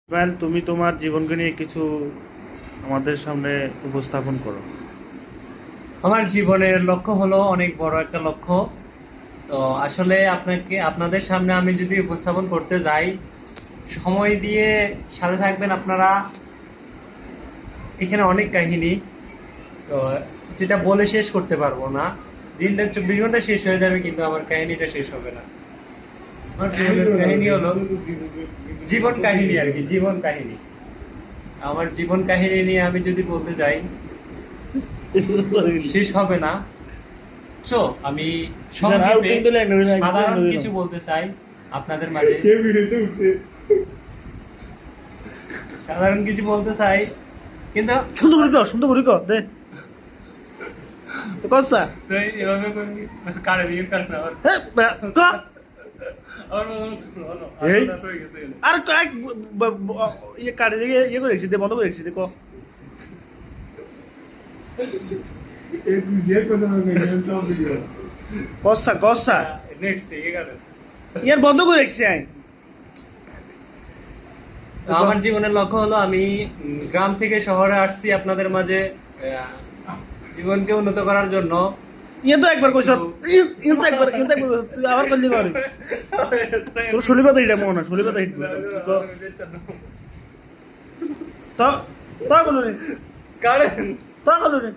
ইসমাইল, তুমি তোমার জীবনকে নিয়ে কিছু আমাদের সামনে উপস্থাপন করো। আমার জীবনের লক্ষ্য হলো অনেক বড় একটা লক্ষ্য। তো আসলে আপনাদের সামনে আমি যদি উপস্থাপন করতে যাই, সময় দিয়ে সাথে থাকবেন আপনারা। এখানে অনেক কাহিনী, তো যেটা বলে শেষ করতে পারবো না। দিনটা 24 ঘন্টা শেষ হয়ে যাবে, কিন্তু আমার কাহিনীটা শেষ হবে না। আমার জীবনের কাহিনী হলো জীবন কাহিনী আর কি, জীবন কাহিনী। আমার জীবন কাহিনী নিয়ে আমি যদি বলতে যাই, শেষ হবে না। চো আমি সংক্ষেপে সাধারণ কিছু বলতে চাই আপনাদের মাঝে। সাধারণ কিছু বলতে চাই, কিন্তু সুন্দর করি কর দে কসা তো এভাবে কারে বিয়ে করে না এই আর কয়েক ইয়ে কাটে দিয়ে ইয়ে করে রেখেছি দে, বন্ধ করে রেখেছি দে ক কসা কসা নেক্সট ইয়ে করে। ইয়ার বন্ধ করে রেখেছি আই। আমার জীবনের লক্ষ্য হলো আমি গ্রাম থেকে শহরে আসছি আপনাদের মাঝে জীবনকে উন্নত করার জন্য। ইয়ে তো একবার কইছ, ইয়ে তো একবার তুই আবার করলি করে তোর শনিবার এটা মনে হয় শনিবার তো তা বলো রে কারণ তা বলো রে